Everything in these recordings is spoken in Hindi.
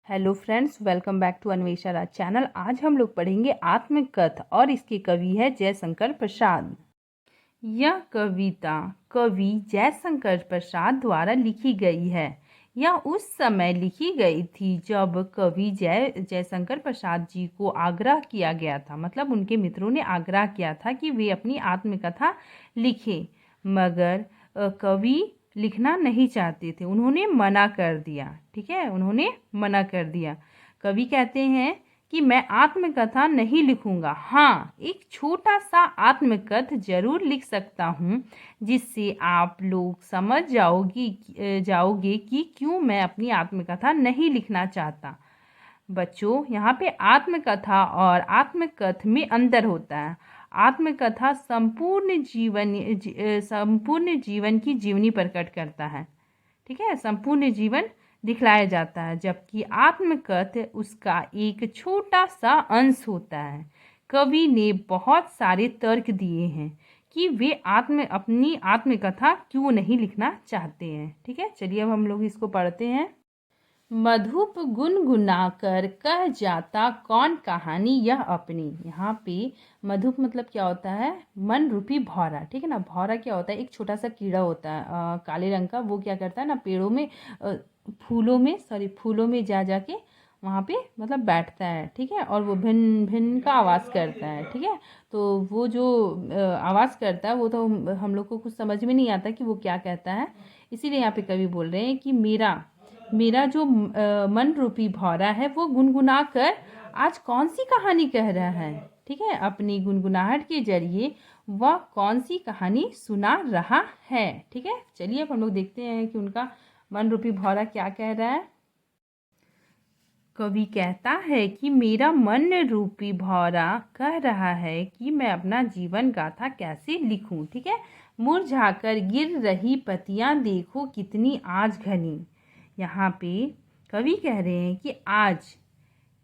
Hello friends, welcome back to Anvesha Raj channel. आज हम लोग पढ़ेंगे आत्मकथ और इसके कवि है जयशंकर प्रसाद। यह कविता कवि जयशंकर प्रसाद द्वारा लिखी गई है। यह उस समय लिखी गई थी जब कवि जयशंकर प्रसाद जी को आग्रह किया गया था, मतलब उनके मित्रों ने आग्रह किया था कि वे अपनी आत्मकथा लिखें, मगर कवि लिखना नहीं चाहते थे। उन्होंने मना कर दिया। ठीक है, उन्होंने मना कर दिया। कवि कहते हैं कि मैं आत्मकथा नहीं लिखूंगा, हाँ एक छोटा सा आत्मकथ जरूर लिख सकता हूँ, जिससे आप लोग समझ जाओगे कि क्यों मैं अपनी आत्मकथा नहीं लिखना चाहता। बच्चों, यहाँ पे आत्मकथा और आत्मकथ में अंतर होता है। आत्मकथा संपूर्ण जीवन की जीवनी प्रकट करता है। ठीक है, संपूर्ण जीवन दिखलाया जाता है, जबकि आत्मकथ उसका एक छोटा सा अंश होता है। कवि ने बहुत सारे तर्क दिए हैं कि वे अपनी आत्मकथा क्यों नहीं लिखना चाहते हैं। ठीक है, चलिए अब हम लोग इसको पढ़ते हैं। मधुप गुनगुनाकर कह जाता कौन कहानी यह अपनी। यहाँ पे मधुप मतलब क्या होता है? मन रूपी भौरा। ठीक है ना, भौरा क्या होता है? एक छोटा सा कीड़ा होता है काले रंग का। वो क्या करता है ना, पेड़ों में फूलों में जा जाके वहाँ पे मतलब बैठता है। ठीक है, और वो भिन भिन का आवाज़ करता है। ठीक है, तो वो जो आवाज़ करता है वो तो हम लोग को कुछ समझ में नहीं आता कि वो क्या कहता है। इसीलिए यहाँ पे कवि बोल रहे हैं कि मेरा जो मन रूपी भौरा है वो गुनगुना कर आज कौन सी कहानी कह रहा है। ठीक है, अपनी गुनगुनाहट के जरिए वह कौन सी कहानी सुना रहा है। ठीक है, चलिए अब हम लोग देखते हैं कि उनका मन रूपी भौरा क्या कह रहा है। कवि कहता है कि मेरा मन रूपी भौरा कह रहा है कि मैं अपना जीवन गाथा कैसे लिखूं। ठीक है, मुरझाकर गिर रही पत्तियां देखो कितनी आज घनी। यहाँ पे कवि कह रहे हैं कि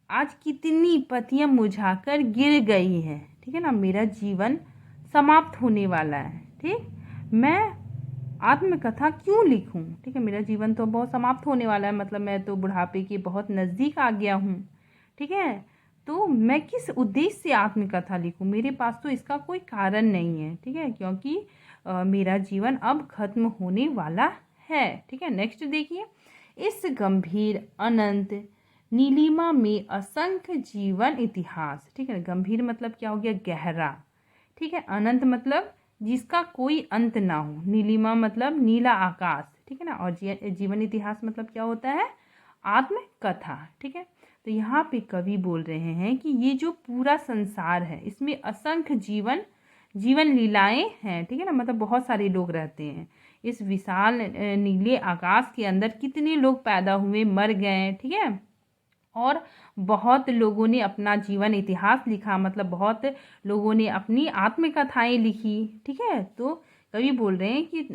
आज कितनी पत्तियां मुरझाकर गिर गई हैं। ठीक है ना, मेरा जीवन समाप्त होने वाला है। ठीक, मैं आत्मकथा क्यों लिखूं? ठीक है, मेरा जीवन तो बहुत समाप्त होने वाला है, मतलब मैं तो बुढ़ापे के बहुत नज़दीक आ गया हूँ। ठीक है, तो मैं किस उद्देश्य से आत्मकथा लिखूं? मेरे पास तो इसका कोई कारण नहीं है। ठीक है, क्योंकि मेरा जीवन अब खत्म होने वाला है। ठीक है, नेक्स्ट देखिए। इस गंभीर अनंत नीलिमा में असंख्य जीवन इतिहास। ठीक है, गंभीर मतलब क्या हो गया? गहरा। ठीक है, अनंत मतलब जिसका कोई अंत ना हो। नीलिमा मतलब नीला आकाश। ठीक है ना, और जीवन इतिहास मतलब क्या होता है? आत्मकथा। ठीक है, तो यहाँ पे कवि बोल रहे हैं कि ये जो पूरा संसार है इसमें असंख्य जीवन लीलाएं हैं। ठीक है ना, मतलब बहुत सारे लोग रहते हैं इस विशाल नीले आकाश के अंदर। कितने लोग पैदा हुए, मर गए। ठीक है, और बहुत लोगों ने अपना जीवन इतिहास लिखा, मतलब बहुत लोगों ने अपनी आत्मकथाएं लिखी। ठीक है, तो कवि बोल रहे हैं कि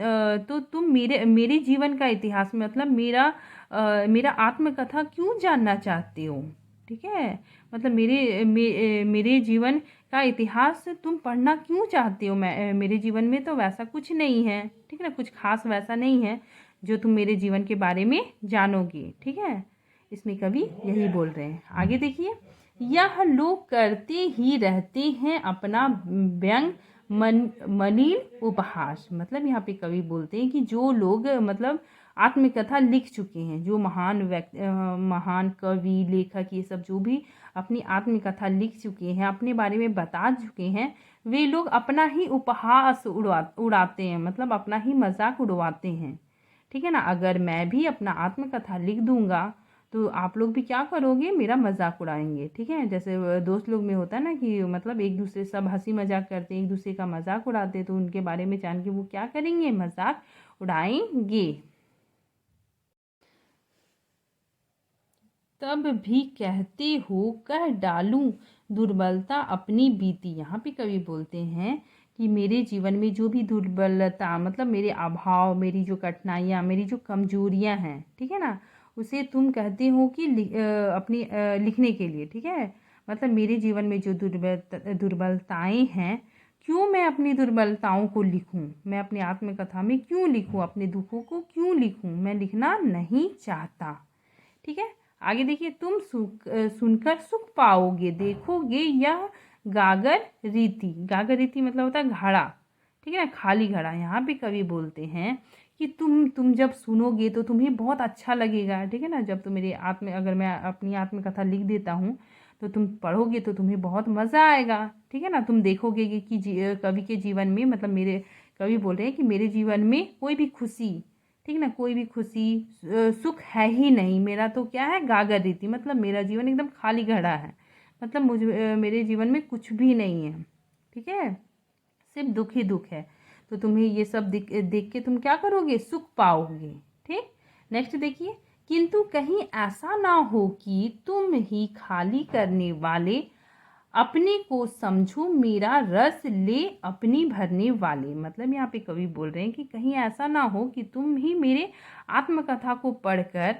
तो तुम मेरे जीवन का इतिहास मतलब मेरा आत्मकथा क्यों जानना चाहते हो? ठीक है, मतलब मेरे जीवन का इतिहास तुम पढ़ना क्यों चाहते हो? मेरे जीवन में तो वैसा कुछ नहीं है। ठीक है ना, कुछ खास वैसा नहीं है जो तुम मेरे जीवन के बारे में जानोगे। ठीक है, इसमें कवि यही बोल रहे हैं। आगे देखिए। यह लोग करते ही रहते हैं अपना व्यंग मलिन उपहास। मतलब यहाँ पे कवि बोलते हैं कि जो लोग मतलब आत्मकथा लिख चुके हैं, जो महान कवि लेखक ये सब जो भी अपनी आत्मकथा लिख चुके हैं, अपने बारे में बता चुके हैं, वे लोग अपना ही उपहास उड़ाते हैं, मतलब अपना ही मजाक उड़वाते हैं। ठीक है ना, अगर मैं भी अपना आत्मकथा लिख दूंगा तो आप लोग भी क्या करोगे? मेरा मजाक उड़ाएंगे। ठीक है, जैसे दोस्त लोग में होता है ना कि मतलब एक दूसरे सब हंसी मजाक करते हैं, एक दूसरे का मजाक उड़ाते, तो उनके बारे में जान के वो क्या करेंगे? मजाक उड़ाएंगे। तब भी कहते हो कह डालूं दुर्बलता अपनी बीती। यहाँ पे कवि बोलते हैं कि मेरे जीवन में जो भी दुर्बलता, मतलब मेरे अभाव, मेरी जो कठिनाइयाँ, मेरी जो कमजोरियाँ हैं, ठीक है ना, उसे तुम कहते हो कि अपनी लिखने के लिए। ठीक है, मतलब मेरे जीवन में जो दुर्बलताएं हैं, क्यों मैं अपनी दुर्बलताओं को लिखूं? मैं अपनी आत्मकथा में क्यों लिखूं? अपने दुखों को क्यों लिखूं? मैं लिखना नहीं चाहता। ठीक है, आगे देखिए, तुम सुनकर सुख पाओगे, देखोगे यह गागर रीति। गागर रीति मतलब होता है घड़ा, ठीक है ना, खाली घड़ा। यहाँ पे कवि बोलते हैं कि तुम जब सुनोगे तो तुम्हें बहुत अच्छा लगेगा, ठीक है ना। जब तुम मेरे अगर मैं अपनी आत्मकथा लिख देता हूँ तो तुम पढ़ोगे तो तुम्हें बहुत मज़ा आएगा, ठीक है ना। तुम देखोगे कि कवि के जीवन में, मतलब मेरे कवि बोल रहे हैं कि मेरे जीवन में कोई भी खुशी, ठीक है ना, कोई भी खुशी सुख है ही नहीं। मेरा तो क्या है, गागर रीति, मतलब मेरा जीवन एकदम खाली घड़ा है। मतलब मेरे जीवन में कुछ भी नहीं है, ठीक है, सिर्फ दुख ही दुख है। तो तुम्हें ये सब देख के तुम क्या करोगे, सुख पाओगे, ठीक। नेक्स्ट देखिए, किंतु कहीं ऐसा ना हो कि तुम ही खाली करने वाले, अपने को समझो मेरा रस ले अपनी भरने वाले। मतलब यहाँ पे कवि बोल रहे हैं कि कहीं ऐसा ना हो कि तुम ही मेरे आत्मकथा को पढ़कर,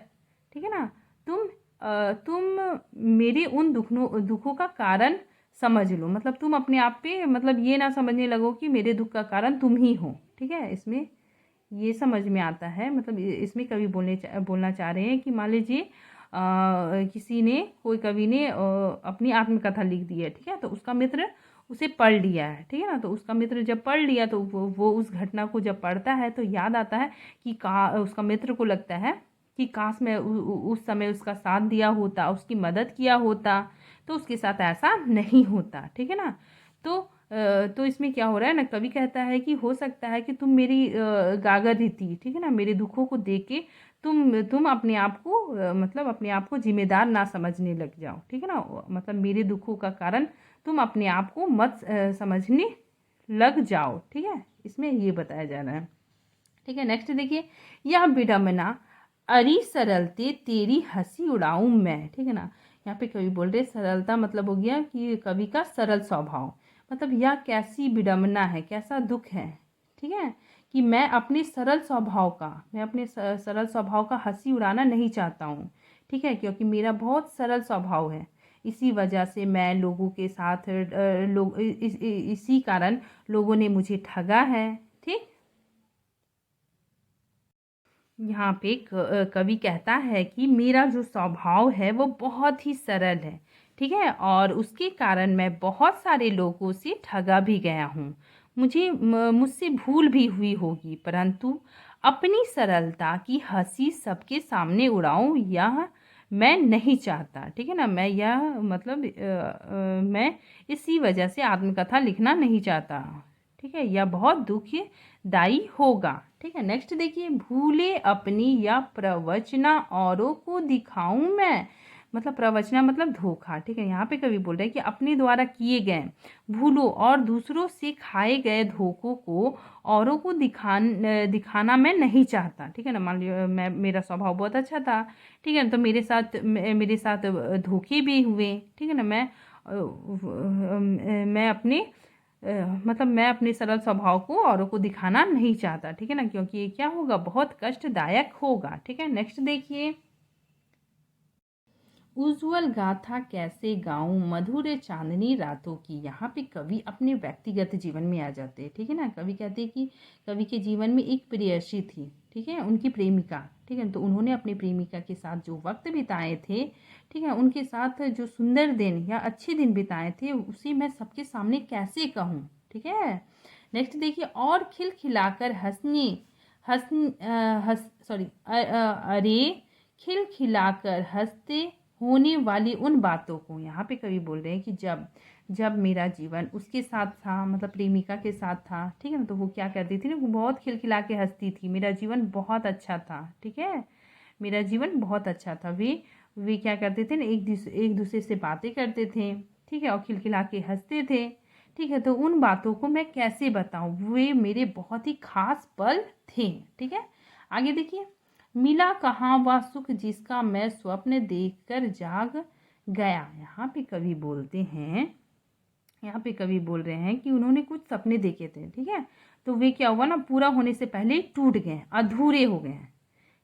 ठीक है ना, तुम मेरे उन दुखों का कारण समझ लो। मतलब तुम अपने आप पे, मतलब ये ना समझने लगो कि मेरे दुख का कारण तुम ही हो, ठीक है। इसमें ये समझ में आता है, मतलब इसमें कवि बोलना चाह रहे हैं कि मान लीजिए किसी ने, कोई कवि ने अपनी आत्मकथा लिख दी है, ठीक है, तो उसका मित्र उसे पढ़ लिया है, ठीक है ना। तो उसका मित्र जब पढ़ लिया तो वो उस घटना को जब पढ़ता है तो याद आता है कि उसका मित्र को लगता है कि काश मैं उस समय उसका साथ दिया होता, उसकी मदद किया होता तो उसके साथ ऐसा नहीं होता, ठीक है ना। तो इसमें क्या हो रहा है ना, कवि कहता है कि हो सकता है कि तुम मेरी गागर रीति, ठीक है ना, मेरे दुखों को देख के तुम अपने आप को मतलब अपने आप को जिम्मेदार ना समझने लग जाओ, ठीक है ना। मतलब मेरे दुखों का कारण तुम अपने आप को मत समझने लग जाओ, ठीक है। इसमें ये बताया जा रहा है, ठीक है। नेक्स्ट देखिए, यह विडम्बना अरी सरलते तेरी हंसी उड़ाऊं मैं, ठीक है ना। यहाँ पे कवि बोल रहे सरलता, मतलब हो गया कि कवि का सरल स्वभाव। मतलब यह कैसी विडम्बना है, कैसा दुख है, ठीक है, कि मैं अपने सरल स्वभाव का हंसी उड़ाना नहीं चाहता हूँ, ठीक है, क्योंकि मेरा बहुत सरल स्वभाव है। इसी वजह से मैं लोगों के साथ इसी कारण लोगों ने मुझे ठगा है, ठीक। यहाँ पे कवि कहता है कि मेरा जो स्वभाव है वो बहुत ही सरल है, ठीक है, और उसके कारण मैं बहुत सारे लोगों से ठगा भी गया हूँ। मुझसे भूल भी हुई होगी, परंतु अपनी सरलता की हंसी सबके सामने उड़ाऊं यह मैं नहीं चाहता, ठीक है ना। मैं यह मतलब मैं इसी वजह से आत्मकथा लिखना नहीं चाहता, ठीक है, यह बहुत दुखदाई होगा, ठीक है। नेक्स्ट देखिए, भूले अपनी या प्रवचना औरों को दिखाऊं मैं। मतलब प्रवचना मतलब धोखा, ठीक है। यहाँ पे कवि बोल रहे हैं कि अपने द्वारा किए गए भूलों और दूसरों से खाए गए धोखों को औरों को दिखाना मैं नहीं चाहता, ठीक है ना। मान लीजिए मेरा स्वभाव बहुत अच्छा था, ठीक है ना, तो मेरे साथ धोखे भी हुए, ठीक है ना। मैं अपने मतलब मैं अपने सरल स्वभाव को औरों को दिखाना नहीं चाहता, ठीक है ना, क्योंकि ये क्या होगा, बहुत कष्टदायक होगा, ठीक है। नेक्स्ट देखिए, उज्ज्वल गाथा कैसे गाऊं मधुर चांदनी रातों की। यहाँ पे कवि अपने व्यक्तिगत जीवन में आ जाते हैं, ठीक है ना। कवि कहते हैं कि कवि के जीवन में एक प्रेयसी थी, ठीक है, उनकी प्रेमिका, ठीक है। तो उन्होंने अपनी प्रेमिका के साथ जो वक्त बिताए थे, ठीक है, उनके साथ जो सुंदर दिन या अच्छे दिन बिताए थे उसी मैं सबके सामने कैसे कहूँ, ठीक है। नेक्स्ट देखिए, और खिलखिलाकर हंसने हंस सॉरी अरे खिलखिलाकर हंसते होने वाली उन बातों को। यहाँ पे कवि बोल रहे हैं कि जब जब मेरा जीवन उसके साथ था, मतलब प्रेमिका के साथ था, ठीक है ना, तो वो क्या करती थी ना, वो बहुत खिलखिला के हंसती थी, मेरा जीवन बहुत अच्छा था, ठीक है, मेरा जीवन बहुत अच्छा था। वे क्या करते थे ना, एक दूसरे से बातें करते थे, ठीक है, और खिलखिला के हंसते थे, ठीक है। तो उन बातों को मैं कैसे बताऊं, वे मेरे बहुत ही खास पल थे, ठीक है। आगे देखिए, मिला कहाँ वह सुख जिसका मैं स्वप्न देखकर जाग गया। यहाँ पे कवि बोल रहे हैं कि उन्होंने कुछ सपने देखे थे, ठीक है, तो वे क्या हुआ ना, पूरा होने से पहले टूट गए, अधूरे हो गए,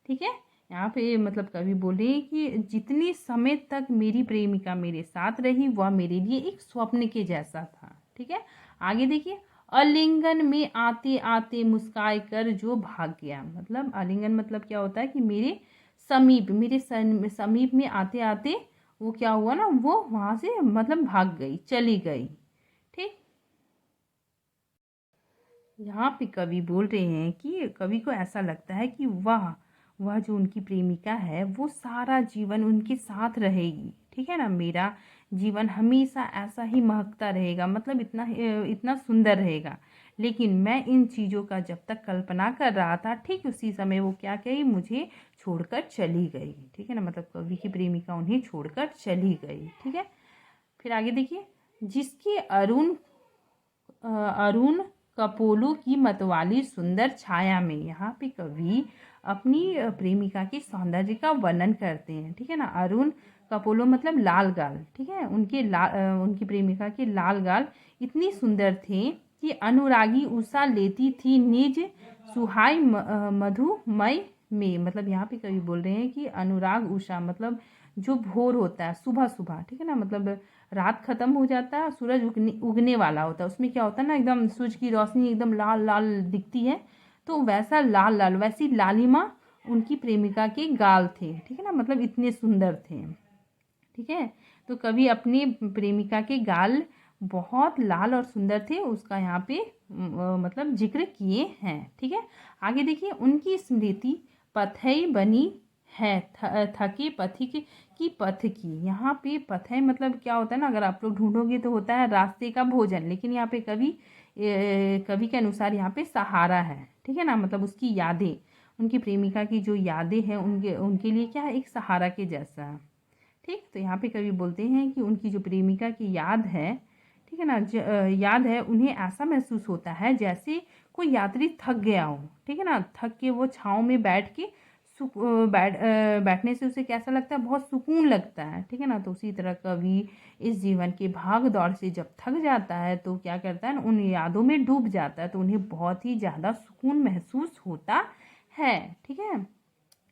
ठीक है। यहाँ पे मतलब कवि बोले कि जितने समय तक मेरी प्रेमिका मेरे साथ रही वह मेरे लिए एक स्वप्न के जैसा था, ठीक है। आगे देखिए, आलिंगन में आते आते मुस्काए कर जो भाग गया। मतलब आलिंगन मतलब क्या होता है कि मेरे समीप, मेरे समीप में आते आते वो क्या हुआ ना, वो वहाँ से मतलब भाग गई, चली गई। ठीक, यहाँ पे कवि बोल रहे हैं कि कवि को ऐसा लगता है कि वह जो उनकी प्रेमिका है वो सारा जीवन उनके साथ रहेगी। ठीक है ना, मेरा जीवन हमेशा ऐसा ही महकता रहेगा, मतलब इतना सुंदर रहेगा। लेकिन मैं इन चीज़ों का जब तक कल्पना कर रहा था, ठीक उसी समय वो क्या कही, मुझे छोड़कर चली गई। ठीक है ना, मतलब कवि की प्रेमिका उन्हें छोड़कर चली गई। ठीक है, फिर आगे देखिए, जिसके अरुण कपोलों की मतवाली सुंदर छाया में, यहाँ पे कवि अपनी प्रेमिका के सौंदर्य का वर्णन करते हैं। ठीक है ना, अरुण कपोलो मतलब लाल गाल। ठीक है, उनकी प्रेमिका के लाल गाल इतनी सुंदर थे कि अनुरागी उषा लेती थी निज सुहाई मधुमय में। मतलब यहाँ पे कवि बोल रहे हैं कि अनुराग उषा मतलब जो भोर होता है, सुबह सुबह। ठीक है ना, मतलब रात खत्म हो जाता है, सूरज उगने वाला होता है, उसमें क्या होता है ना, एकदम सूरज की रोशनी एकदम लाल लाल दिखती है, तो वैसा लाल लाल, वैसी लालिमा उनकी प्रेमिका के गाल थे। ठीक है ना, मतलब इतने सुंदर थे। ठीक है, तो कवि अपनी प्रेमिका के गाल बहुत लाल और सुंदर थे, उसका यहाँ पे मतलब जिक्र किए हैं। ठीक है, आगे देखिए, उनकी स्मृति पथई बनी है, थके पथिक की पथ की। यहाँ पे पथई मतलब क्या होता है ना, अगर आप लोग ढूंढोगे तो होता है रास्ते का भोजन, लेकिन यहाँ पे कवि के अनुसार यहाँ पे सहारा है। ठीक है ना, मतलब उसकी यादें, उनकी प्रेमिका की जो यादें हैं उनके उनके लिए क्या है, एक सहारा के जैसा है। ठीक, तो यहाँ पे कवि बोलते हैं कि उनकी जो प्रेमिका की याद है, ठीक है ना, याद है, उन्हें ऐसा महसूस होता है जैसे कोई यात्री थक गया हो। ठीक है ना, थक के वो छाँव में बैठ के बैठने से उसे कैसा लगता है, बहुत सुकून लगता है। ठीक है ना, तो उसी तरह कवि इस जीवन के भाग दौड़ से जब थक जाता है तो क्या करता है ना, उन यादों में डूब जाता है, तो उन्हें बहुत ही ज़्यादा सुकून महसूस होता है। ठीक है,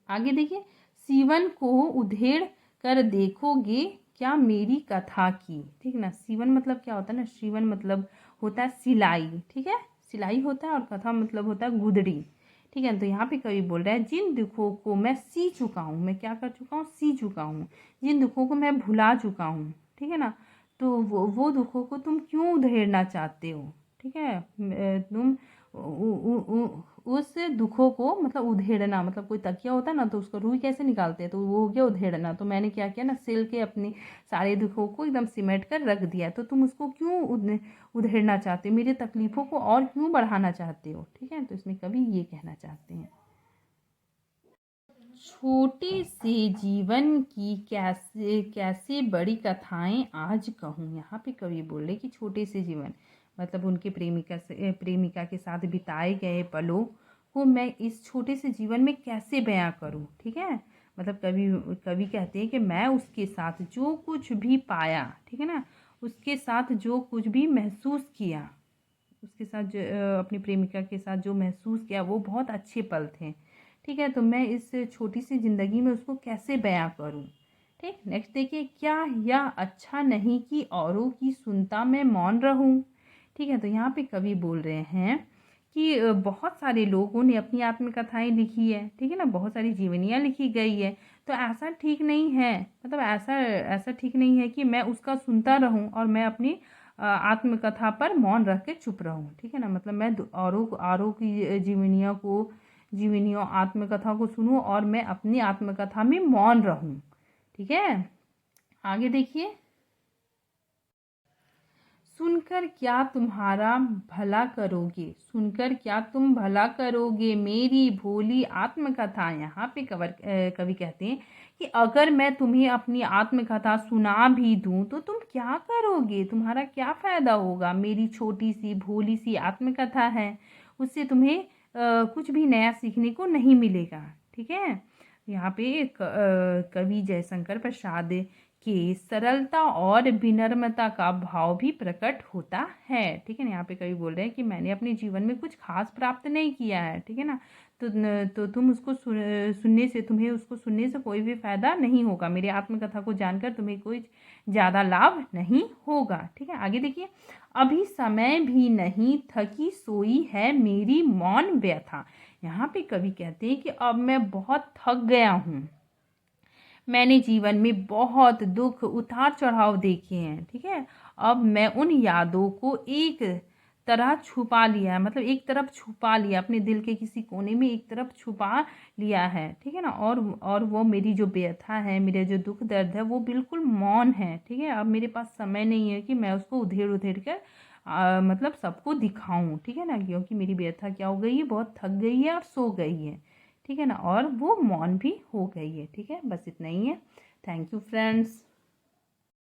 आगे देखिए, सीवन को उधेड़ कर देखोगे क्या मेरी कथा की। ठीक ना, सीवन मतलब क्या होता है ना, सीवन मतलब होता है सिलाई। ठीक है, सिलाई होता है, और कथा मतलब होता है गुदड़ी। ठीक है, तो यहाँ पे कवि बोल रहा है, जिन दुखों को मैं सी चुका हूँ, मैं क्या कर चुका हूँ, सी चुका हूँ, जिन दुखों को मैं भुला चुका हूँ। ठीक है ना, तो वो दुखों को तुम क्यों उधेड़ना चाहते हो। ठीक है, तुम उस दुखों को, मतलब उधेड़ना, मतलब कोई तकिया होता है ना, तो उसको रुई कैसे निकालते हैं, तो वो हो गया उधेड़ना। तो मैंने क्या किया ना, सिल के अपने सारे दुखों को एकदम सिमट कर रख दिया, तो तुम उसको क्यों उधेड़ना चाहते हो, मेरी तकलीफ़ों को और क्यों बढ़ाना चाहते हो। ठीक है, तो इसमें कवि ये कहना चाहते हैं, छोटे से जीवन की कैसे कैसे बड़ी कथाएं आज कहूँ। यहाँ पे कवि बोल रहे कि छोटे से जीवन मतलब उनके प्रेमिका के साथ बिताए गए पलों को मैं इस छोटे से जीवन में कैसे बयां करूँ। ठीक है, मतलब कवि कवि कहते हैं कि मैं उसके साथ जो कुछ भी पाया, ठीक है ना, उसके साथ जो कुछ भी महसूस किया, उसके साथ अपनी प्रेमिका के साथ जो महसूस किया वो बहुत अच्छे पल थे। ठीक है, तो मैं इस छोटी सी ज़िंदगी में उसको कैसे बयां करूं। ठीक, नेक्स्ट देखिए, क्या यह अच्छा नहीं कि औरों की सुनता मैं मौन रहूं। ठीक है, तो यहाँ पे कवि बोल रहे हैं कि बहुत सारे लोगों ने अपनी आत्मकथाएं लिखी है। ठीक है ना, बहुत सारी जीवनियाँ लिखी गई है, तो ऐसा ठीक नहीं है, मतलब ऐसा ऐसा ठीक नहीं है कि मैं उसका सुनता रहूं और मैं अपनी आत्मकथा पर मौन रख के चुप रहूं। ठीक है ना, मतलब मैं औरों की जीवनियों आत्मकथा को सुनूं और मैं अपनी आत्मकथा में मौन रहूं। ठीक है, आगे देखिए, सुनकर क्या तुम्हारा भला करोगे, सुनकर क्या तुम भला करोगे मेरी भोली आत्मकथा। यहाँ पे कवि कहते हैं कि अगर मैं तुम्हें अपनी आत्मकथा सुना भी दूं तो तुम क्या करोगे, तुम्हारा क्या फ़ायदा होगा। मेरी छोटी सी भोली सी आत्मकथा है, उससे तुम्हें कुछ भी नया सीखने को नहीं मिलेगा। ठीक है, यहाँ पे कवि जयशंकर प्रसाद कि सरलता और विनम्रता का भाव भी प्रकट होता है। ठीक है ना, यहाँ पे कवि बोल रहे हैं कि मैंने अपने जीवन में कुछ खास प्राप्त नहीं किया है। ठीक है ना, तो तुम उसको सुनने से, तुम्हें उसको सुनने से कोई भी फायदा नहीं होगा, मेरी आत्मकथा को जानकर तुम्हें कोई ज़्यादा लाभ नहीं होगा। ठीक है, आगे देखिए, अभी समय भी नहीं थकी सोई है मेरी मौन व्यथा। यहाँ पे कवि कहते हैं कि अब मैं बहुत थक गया हूँ। मैंने जीवन में बहुत दुख उतार चढ़ाव देखे हैं, ठीक है। अब मैं उन यादों को एक तरह छुपा लिया है, मतलब एक तरफ छुपा लिया, अपने दिल के किसी कोने में एक तरफ छुपा लिया है, ठीक है ना। और वो मेरी जो व्यथा है, मेरे जो दुख दर्द है, वो बिल्कुल मौन है, ठीक है। अब मेरे पास समय नहीं है कि मैं उसको उधेड़ उधेड़ कर मतलब सबको दिखाऊं, ठीक है ना, क्योंकि मेरी व्यथा क्या हो गई है, बहुत थक गई है और सो गई है, ठीक है ना, और वो मौन भी हो गई है, ठीक है। बस इतना ही है। Thank you friends.